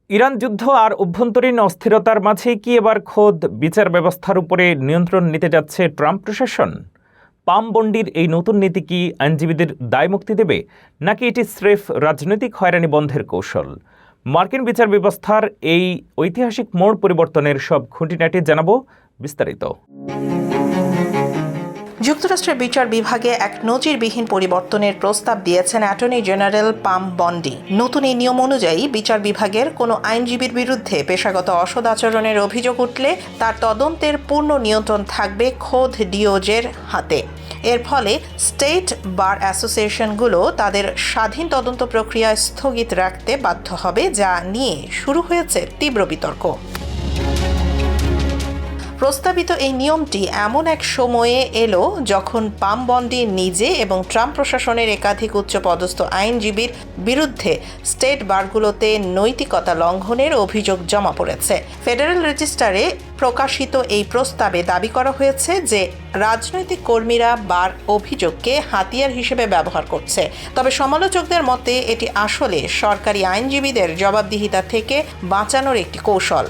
Iran যুদ্ধ আর অভ্যন্তরীণ অস্থিরতার মাঝেই কি এবার খোদ বিচার ব্যবস্থার উপরে নিয়ন্ত্রণ নিতে যাচ্ছে ট্রাম্প প্রশাসন? পামবন্ডির এই নতুন নীতি কি আইনজীবীদের দায়মুক্তি দেবে, নাকি এটি স্রেফ রাজনৈতিক হয়রানি বন্ধের কৌশল? মার্কিন বিচার ব্যবস্থার এই ঐতিহাসিক মোড় পরিবর্তনের সব খুঁটিনাটি জানাবো বিস্তারিত। যুক্তরাষ্ট্রের বিচার বিভাগে এক নজিরবিহীন পরিবর্তনের প্রস্তাব দিয়েছেন অ্যাটর্নি জেনারেল পাম বন্ডি। নতুন এই নিয়ম অনুযায়ী বিচার বিভাগের কোনো আইনজীবীর বিরুদ্ধে পেশাগত অসদাচরণের অভিযোগ উঠলে তার তদন্তের পূর্ণ নিয়ন্ত্রণ থাকবে খোদ ডিওজের হাতে। এর ফলে স্টেট বার অ্যাসোসিয়েশনগুলো তাদের স্বাধীন তদন্ত প্রক্রিয়া স্থগিত রাখতে বাধ্য হবে, যা নিয়ে শুরু হয়েছে তীব্র বিতর্ক। প্রস্তাবিত এই নিয়মটি এমন এক সময়ে এলো যখন পামবন্ডি নিজে এবং ট্রাম্প প্রশাসনের একাধিক উচ্চপদস্থ আইনজীবীর বিরুদ্ধে স্টেট বারগুলোতে নৈতিকতা লঙ্ঘনের অভিযোগ জমা পড়েছে। ফেডারেল রেজিস্টারে প্রকাশিত এই প্রস্তাবে দাবি করা হয়েছে যে রাজনৈতিক কর্মীরা বার অভিযোগকে হাতিয়ার হিসেবে ব্যবহার করছে। তবে সমালোচকদের মতে এটি আসলে সরকারি আইনজীবীদের জবাবদিহিতা থেকে বাঁচানোর একটি কৌশল।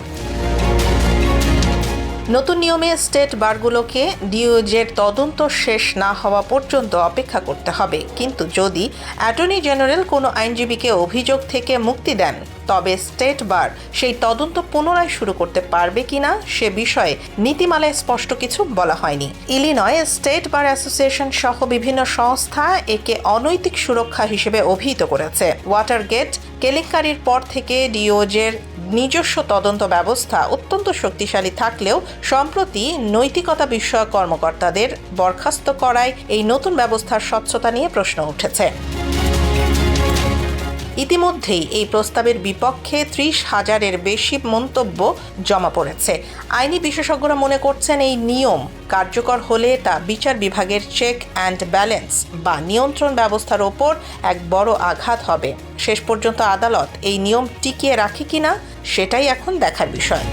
নতুন নিয়মে স্টেট বারগুলোকে ডিওজের তদন্ত শেষ না হওয়া পর্যন্ত অপেক্ষা করতে হবে, কিন্তু যদি অ্যাটর্নি জেনারেল কোনো আইনজীবীকে অভিযোগ থেকে মুক্তি দেন তবে স্টেট বার সেই তদন্ত পুনরায় শুরু করতে পারবে কিনা সে বিষয়ে নীতিমালায় স্পষ্ট কিছু বলা হয়নি। ইলিনয় স্টেট বার অ্যাসোসিয়েশন সহ বিভিন্ন সংস্থা একে অনৈতিক সুরক্ষা হিসেবে অভিহিত করেছে। ওয়াটারগেট কেলেঙ্কারির পর থেকে ডিওজের নিজস্ব তদন্ত ব্যবস্থা অত্যন্ত শক্তিশালী থাকলেও সম্প্রতি নৈতিকতা বিষয়ক কর্মকর্তাদের বরখাস্ত করায় এই নতুন ব্যবস্থার স্বচ্ছতা নিয়ে প্রশ্ন উঠেছে। ইতিমধ্যেই এই প্রস্তাবের বিপক্ষে 30,000-এর বেশি মন্তব্য জমা পড়েছে। আইনি বিশেষজ্ঞরা মনে করছেন এই নিয়ম কার্যকর হলে তা বিচার বিভাগের চেক অ্যান্ড ব্যালেন্স বা নিয়ন্ত্রণ ব্যবস্থার ওপর এক বড় আঘাত হবে। শেষ পর্যন্ত আদালত এই নিয়ম টিকিয়ে রাখে কিনা সেটাই এখন দেখার বিষয়।